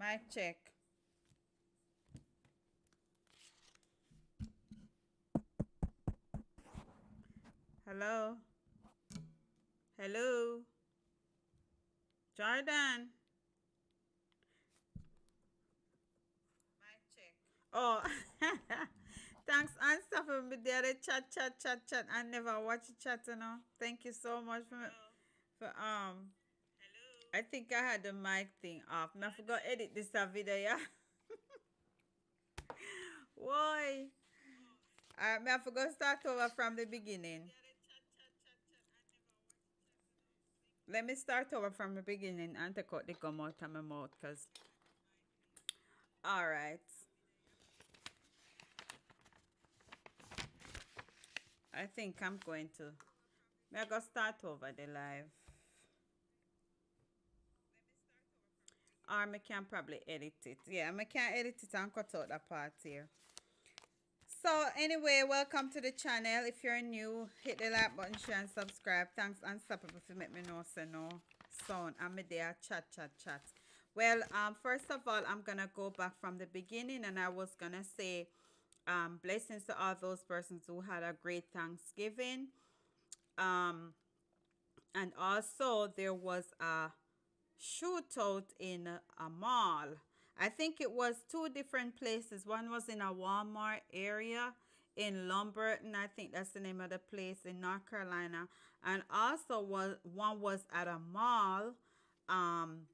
Mic check. Hello. Hello. Jordan. Mic check. Oh. Thanks, Unstoppable. Me there, they chat. I never watch it chat, you know. Thank you so much for. I think I had the mic thing off. I forgot edit this video, yeah. Why? I forgot start over from the beginning. Let me start over from the beginning and take out the gum out of my mouth, cause. All right. I think I'm going to. I go start over the live. Or I can probably edit it. Yeah, I can edit it and cut out that part here. So anyway, welcome to the channel. If you're new, hit the like button, share and subscribe. Thanks Unstoppable if you make me know say no sound. I'm there chat. Well, first of all, I'm gonna go back from the beginning and I was gonna say blessings to all those persons who had a great Thanksgiving. Um and also there was a shootout in a mall. I think it was two different places. One was in a Walmart area in Lumberton. I think that's the name of the place in North Carolina. And also one was at a mall. Um,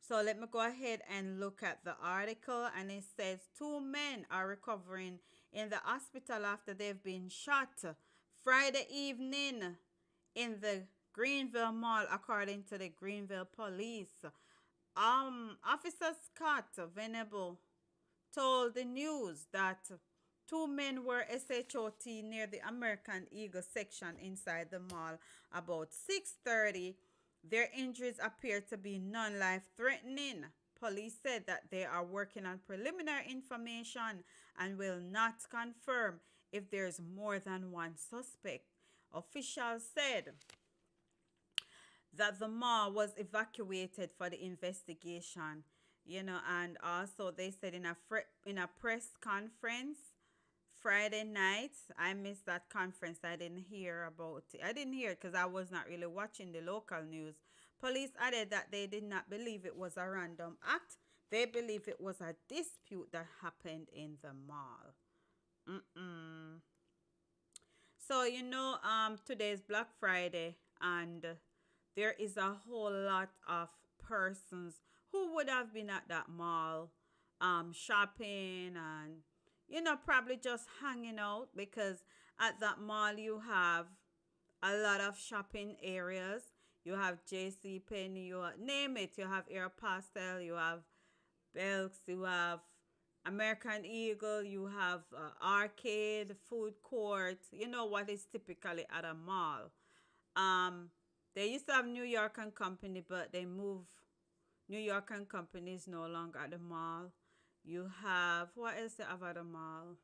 so let me go ahead and look at the article. And it says two men are recovering in the hospital after they've been shot Friday evening in the Greenville Mall, according to the Greenville police. Officer Scott Venable told the news that two men were SHOT near the American Eagle section inside the mall about 6:30. Their injuries appear to be non-life threatening. Police said that they are working on preliminary information and will not confirm if there's more than one suspect. Officials said that the mall was evacuated for the investigation, and also they said in a press conference Friday night. I missed that conference. I didn't hear about it. I didn't hear it because I was not really watching the local news. Police added that they did not believe it was a random act. They believe it was a dispute that happened in the mall. Mm-mm. So today is Black Friday, and there is a whole lot of persons who would have been at that mall, shopping and probably just hanging out, because at that mall you have a lot of shopping areas. You have JC Penney, you name it. You have Aeropostale, you have Belks, you have American Eagle, you have arcade, food court. You know what is typically at a mall. Um, they used to have New York and Company, but they moved. New York and Company is no longer at the mall. You have, what else they have at the mall?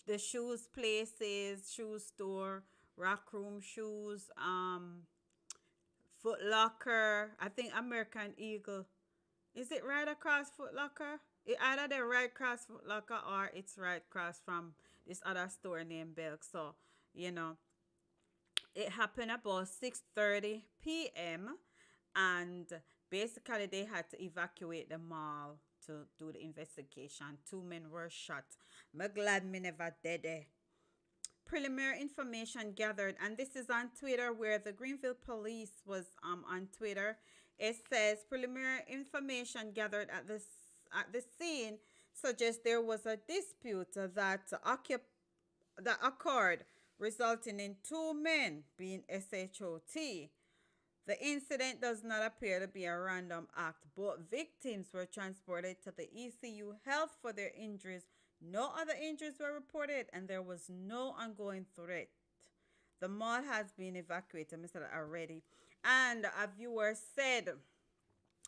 The shoes places, shoe store, Rock Room Shoes, Foot Locker. I think American Eagle. Is it right across Foot Locker? It either they're right across Foot Locker or it's right across from this other store named Belk. So, you know, it happened about 6:30 p.m. and basically they had to evacuate the mall to do the investigation. Two men were shot. I'm glad me never dead there. Preliminary information gathered, and this is on Twitter, where the Greenville police was on Twitter. It says preliminary information gathered at the scene suggests there was a dispute that occurred, resulting in two men being SHOT. The incident does not appear to be a random act. Both victims were transported to the ECU Health for their injuries. No other injuries were reported, and there was no ongoing threat. The mall has been evacuated, Mr. Already. And a viewer said,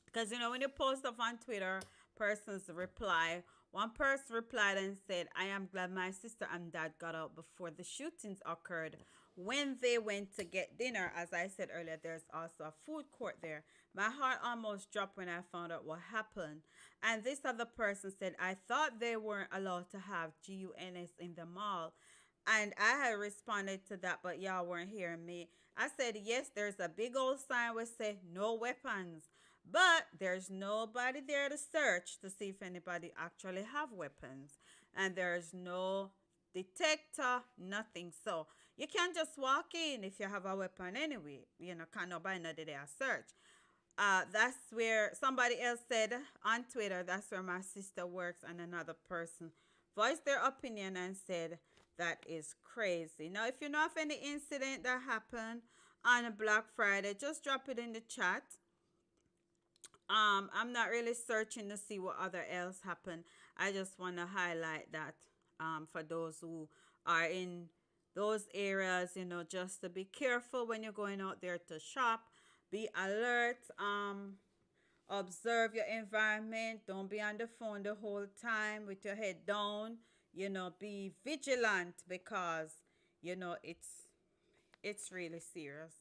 because when you post stuff on Twitter, persons reply. One person replied and said, I am glad my sister and dad got out before the shootings occurred. when they went to get dinner, as I said earlier, there's also a food court there. My heart almost dropped when I found out what happened. And this other person said, I thought they weren't allowed to have guns in the mall. And I had responded to that, but y'all weren't hearing me. I said, yes, there's a big old sign which say no weapons. But there's nobody there to search to see if anybody actually have weapons. And there's no detector, nothing. So you can't just walk in if you have a weapon anyway. You know, can't nobody know that they are search. That's where somebody else said on Twitter, that's where my sister works, and another person voiced their opinion and said that is crazy. Now, if you know of any incident that happened on a Black Friday, just drop it in the chat. I'm not really searching to see what other else happened. I just want to highlight that for those who are in those areas, you know, just to be careful when you're going out there to shop. Be alert. Observe your environment. Don't be on the phone the whole time with your head down. You know, be vigilant because you know it's really serious.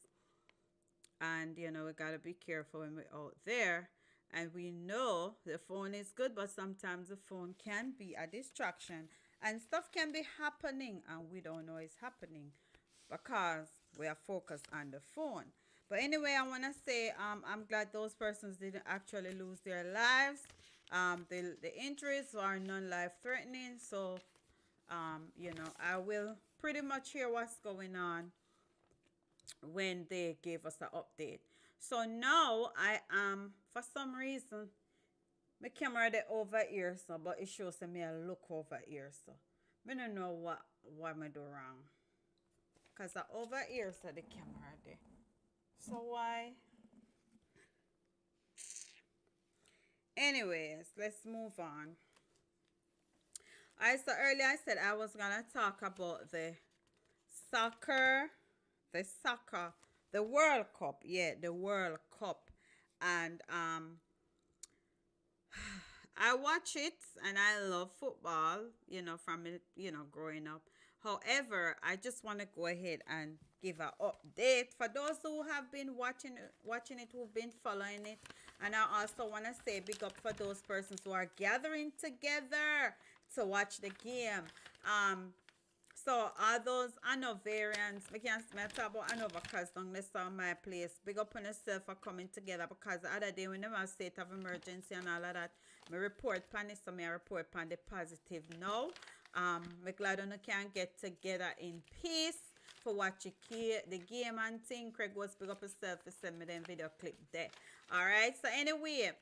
And you know we gotta be careful when we're out there. And we know the phone is good, but sometimes the phone can be a distraction, and stuff can be happening, and we don't know it's happening because we are focused on the phone. But anyway, I want to say I'm glad those persons didn't actually lose their lives. The injuries are non-life threatening, so you know I will pretty much hear what's going on when they gave us an update. So now I am, for some reason, my camera they over here, so but it shows me a look over here, so I don't know what I do wrong. Cause I over here so the camera there. So why? Anyways, let's move on. I so earlier I said I was gonna talk about soccer, the soccer, the World Cup. Yeah, the World Cup, and I watch it and I love football, you know, from it, you know, growing up. However, I just want to go ahead and give an update for those who have been watching it, who've been following it. And I also want to say big up for those persons who are gathering together to watch the game. Um, so are those Hanoverians, we can talk about Hanover because down this on my place. Big up on yourself for coming together because the other day when they have state of emergency and all of that, me report pan it, so me report pan the positive now. Me glad on can get together in peace for watch the game and thing. Craig was big up himself to send me them video clip there. Alright, so anyway,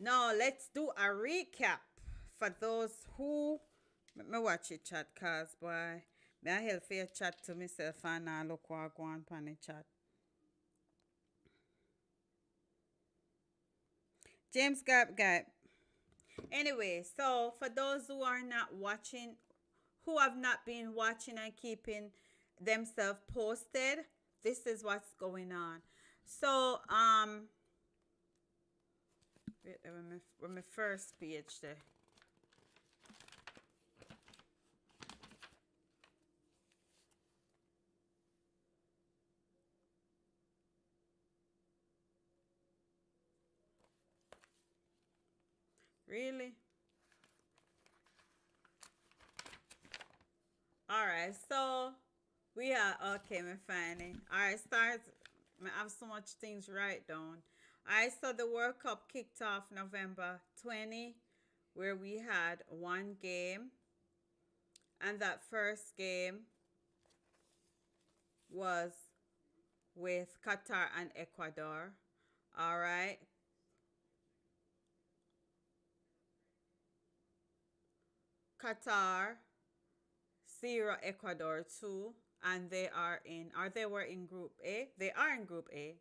now let's do a recap for those who let me watch it chat cause boy. Me I help for your chat to myself and now look what I go on pan the chat. James Gap. Anyway, so for those who are not watching, who have not been watching and keeping themselves posted, this is what's going on. So, wait, when my first page there. Really? All right, so we are okay, my finding. All right, start. I have so much things right down. All right, so the World Cup kicked off November 20, where we had one game, and that first game was with Qatar and Ecuador. All right, Qatar 0, Ecuador 2, and they are in, or they were in Group A. They are in Group A.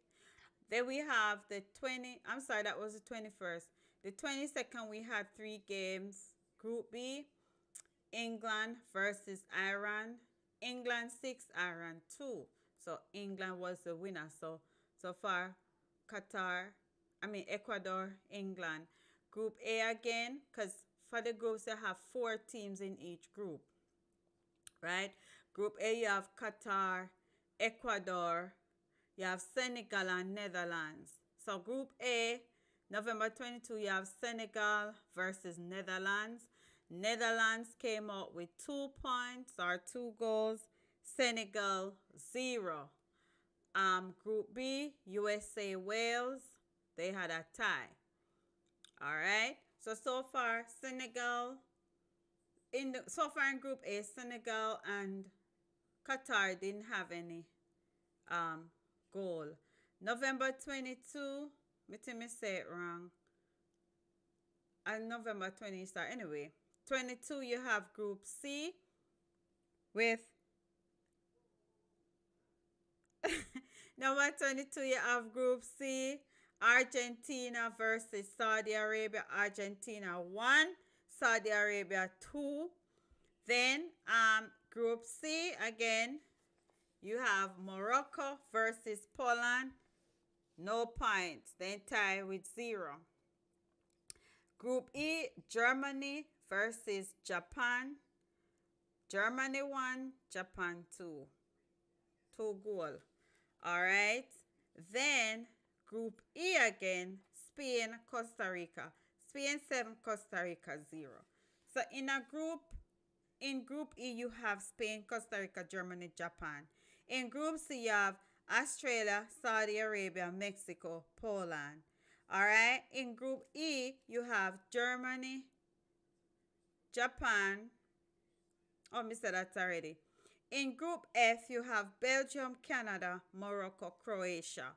Then we have the 20, I'm sorry, that was the 21st. The 22nd, we had three games. Group B, England versus Iran. England 6, Iran 2. So England was the winner. So far, Qatar, Ecuador, England. Group A again, because for the groups, they have four teams in each group, right? Group A, you have Qatar, Ecuador, you have Senegal and Netherlands. So Group A, November 22, you have Senegal versus Netherlands. Netherlands came out with 2 points or 2 goals. Senegal, 0. Group B, USA, Wales, they had a tie. All right. So far, Senegal so far in Group A, Senegal and Qatar didn't have any um goal. November 22, me say it wrong. And November 20 start anyway. 22 you have Group C with number 22 you have Group C, Argentina versus Saudi Arabia. Argentina 1, Saudi Arabia 2. Then Group C again, you have Morocco versus Poland. No points. Then tie with 0. Group E, Germany versus Japan. Germany 1, Japan 2. 2 goal. All right. Then Group E again, Spain, Costa Rica. Spain 7, Costa Rica 0. So in Group E, you have Spain, Costa Rica, Germany, Japan. In Group C, you have Australia, Saudi Arabia, Mexico, Poland. All right. In Group E, you have Germany, Japan. Oh, I said that already. In Group F, you have Belgium, Canada, Morocco, Croatia.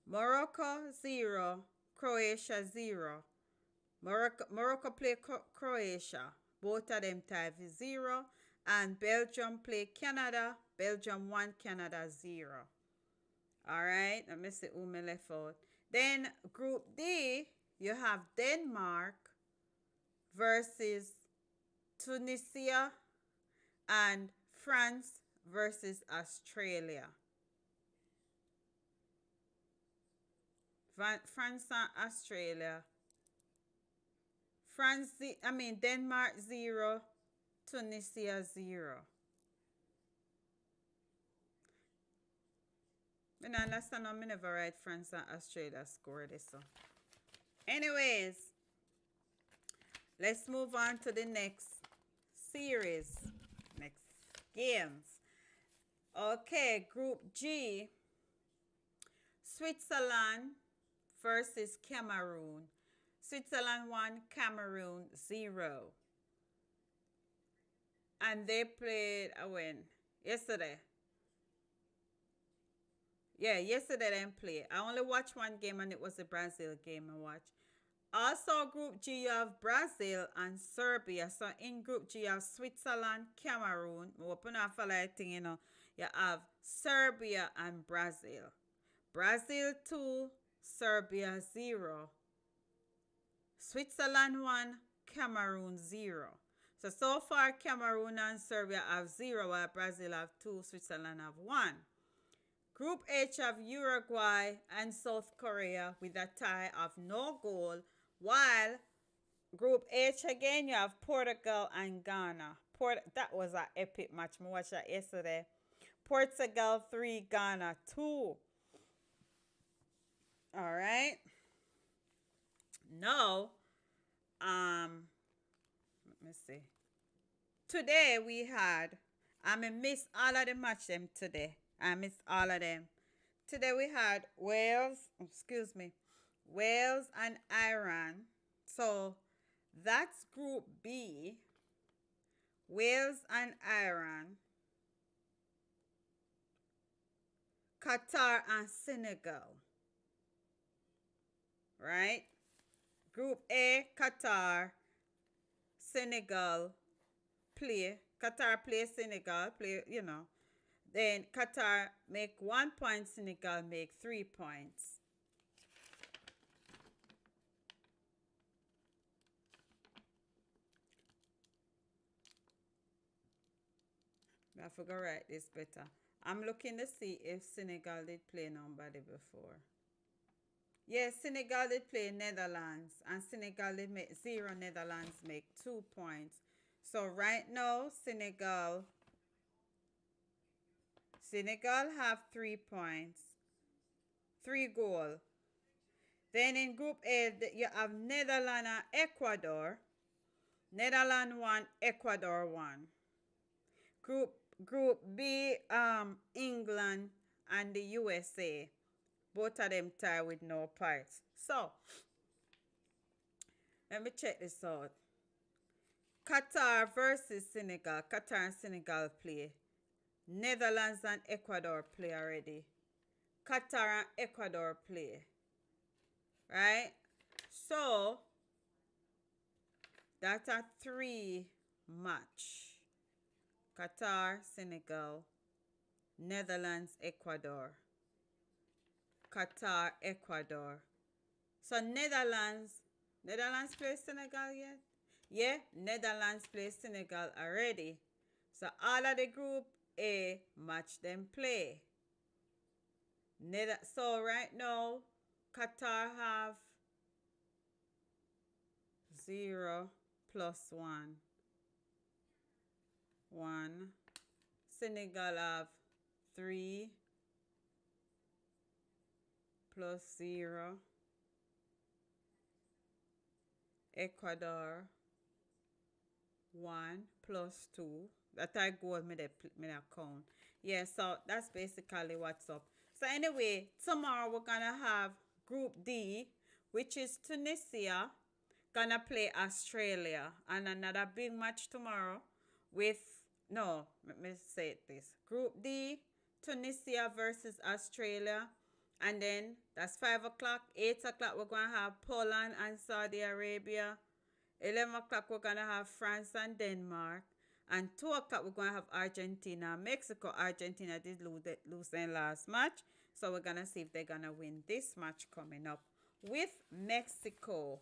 Morocco 0, Croatia 0. Morocco play Croatia. Both of them tie 0. And Belgium play Canada. Belgium 1, Canada 0. All right. Let me see who me left out. Then Group D, you have Denmark versus Tunisia and France versus Australia. France and Australia. Denmark 0, Tunisia 0. I don't understand how I never write France and Australia score this. So. Anyways, let's move on to the next series. Next games. Okay, Group G. Switzerland versus Cameroon. Switzerland 1, Cameroon 0. And they played when? Yesterday. Yeah, yesterday they didn't play. I only watched one game and it was the Brazil game I watched. Also, Group G, you have Brazil and Serbia. So in Group G, you have Switzerland, Cameroon. Open up for that thing, You have Serbia and Brazil. Brazil 2, Serbia 0. Switzerland 1, Cameroon 0. So far, Cameroon and Serbia have 0, while Brazil have 2, Switzerland have 1. Group H have Uruguay and South Korea with a tie of no goal, while Group H again, you have Portugal and Ghana. That was an epic match. I watched that yesterday. Portugal 3, Ghana 2. All right. Now, let me see. Today we had, I missed all of the match them today. I missed all of them. Today we had Wales and Iran. So that's Group B. Wales and Iran. Qatar and Senegal. Right? Group A, Qatar, Senegal play. Qatar play, Senegal play, Then Qatar make 1 point, Senegal make 3 points. I forgot to write this better. I'm looking to see if Senegal did play nobody before. Yes, Senegal did play Netherlands, and Senegal did make 0. Netherlands make 2 points. So right now, Senegal Senegal have 3 points, 3 goal. Then in Group A, you have Netherlands and Ecuador. Netherlands 1, Ecuador 1. Group Group B, England and the USA. Both of them tie with no points. So let me check this out. Qatar versus Senegal. Qatar and Senegal play. Netherlands and Ecuador play already. Qatar and Ecuador play. Right? So that's a 3 match. Qatar, Senegal, Netherlands, Ecuador. Qatar, Ecuador. So Netherlands play Senegal yet? Yeah, Netherlands play Senegal already. So all of the Group A match them play. So right now, Qatar have 0 plus 1. 1. Senegal have 3 plus 0. Ecuador 1 plus 2. That I goal me the count. Yeah, so that's basically what's up. So anyway, tomorrow we're gonna have Group D, which is Tunisia gonna play Australia, and another big match tomorrow with no, let me say it this. Group D, Tunisia versus Australia. And then that's 5 o'clock. 8 o'clock we're gonna have Poland and Saudi Arabia. 11 o'clock we're gonna have France and Denmark. And 2 o'clock we're gonna have Argentina, Mexico. Argentina did lose their last match. So we're gonna see if they're gonna win this match coming up with Mexico.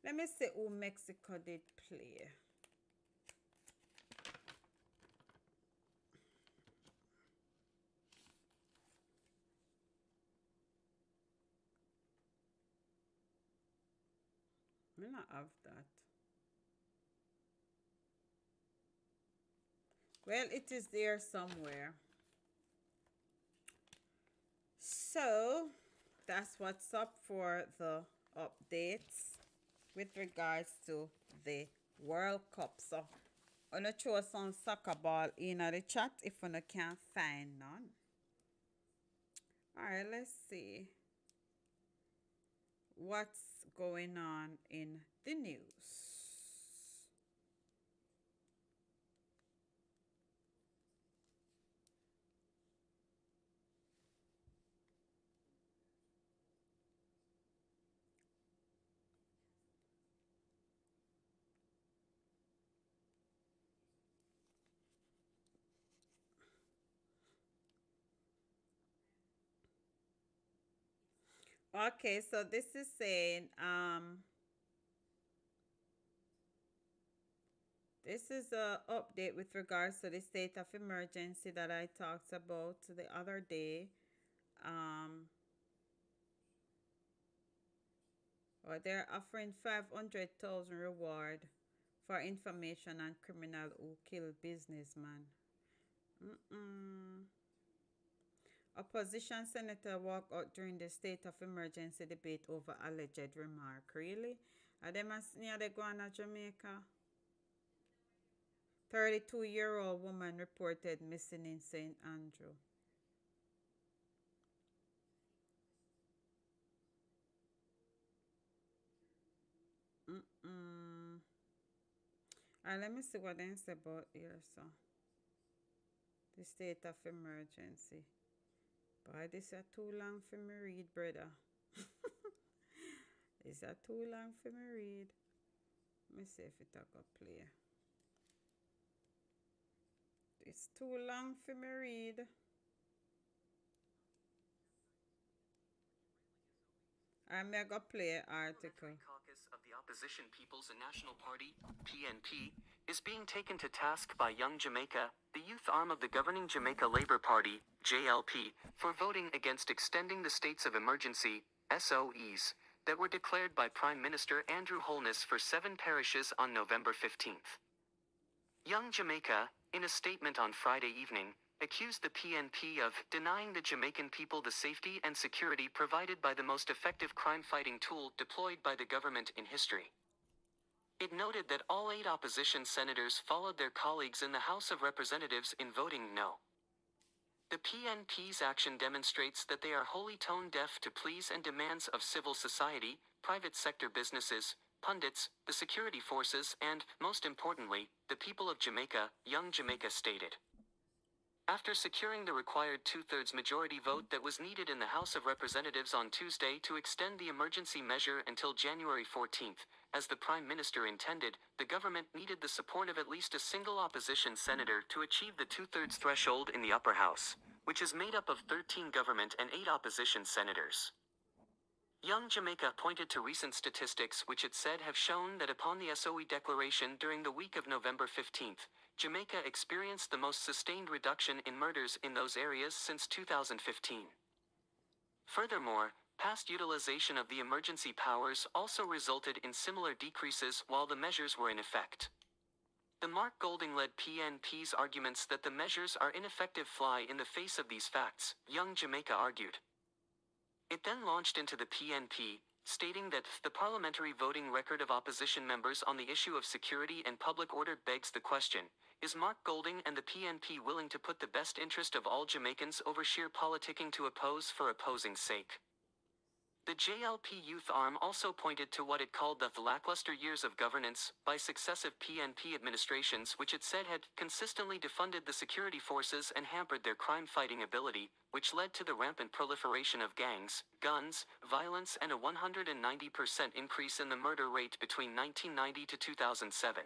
Let me see who Mexico did play. I may not have that. Well, it is there somewhere. So that's what's up for the updates with regards to the World Cup. So I'm gonna throw some soccer ball in the chat if you can't find none. Alright, let's see what's going on in the news. Okay, so this is saying this is a update with regards to the state of emergency that I talked about the other day. Or they're offering 500,000 reward for information on criminal who kill businessman. Opposition senator walk out during the state of emergency debate over alleged remark. Really? Are them as near the Guana, Jamaica? 32-year-old woman reported missing in St. Andrew. Alright, let me see what they say about here. So, the state of emergency. Boy, this is too long for me read, brother. This is too long for me read. Let me see if it go play. It's too long for me read. I'm going to play an article. Caucus of the Opposition People's National Party, PNP, is being taken to task by Young Jamaica, the youth arm of the governing Jamaica Labour Party, JLP, for voting against extending the states of emergency, SOEs, that were declared by Prime Minister Andrew Holness for 7 parishes on November 15th. Young Jamaica, in a statement on Friday evening, accused the PNP of denying the Jamaican people the safety and security provided by the most effective crime-fighting tool deployed by the government in history. It noted that all 8 opposition senators followed their colleagues in the House of Representatives in voting no. The PNP's action demonstrates that they are wholly tone-deaf to pleas and demands of civil society, private sector businesses, pundits, the security forces, and, most importantly, the people of Jamaica, Young Jamaica stated. After securing the required two-thirds majority vote that was needed in the House of Representatives on Tuesday to extend the emergency measure until January 14th, as the Prime Minister intended, the government needed the support of at least a single opposition senator to achieve the two-thirds threshold in the upper house, which is made up of 13 government and 8 opposition senators. Young Jamaica pointed to recent statistics which it said have shown that upon the SOE declaration during the week of November 15th, Jamaica experienced the most sustained reduction in murders in those areas since 2015. Furthermore, past utilization of the emergency powers also resulted in similar decreases while the measures were in effect. The Mark Golding-led PNP's arguments that the measures are ineffective fly in the face of these facts, Young Jamaica argued. It then launched into the PNP, stating that the parliamentary voting record of opposition members on the issue of security and public order begs the question, is Mark Golding and the PNP willing to put the best interest of all Jamaicans over sheer politicking to oppose for opposing's sake? The JLP youth arm also pointed to what it called the lackluster years of governance by successive PNP administrations which it said had consistently defunded the security forces and hampered their crime-fighting ability, which led to the rampant proliferation of gangs, guns, violence and a 190% increase in the murder rate between 1990 to 2007.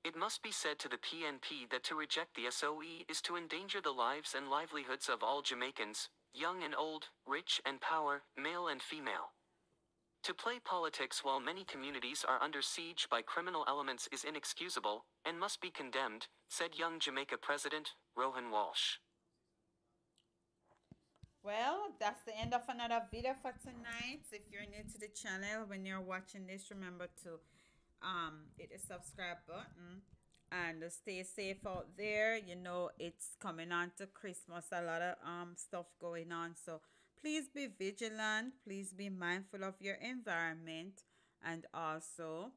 It must be said to the PNP that to reject the SOE is to endanger the lives and livelihoods of all Jamaicans, young and old, rich and poor, male and female. To play politics while many communities are under siege by criminal elements is inexcusable, and must be condemned, said Young Jamaica President, Rohan Walsh. Well, that's the end of another video for tonight. If you're new to the channel, when you're watching this, remember to hit the subscribe button and stay safe out there. You know, it's coming on to Christmas, a lot of stuff going on, so please be vigilant, please be mindful of your environment, and also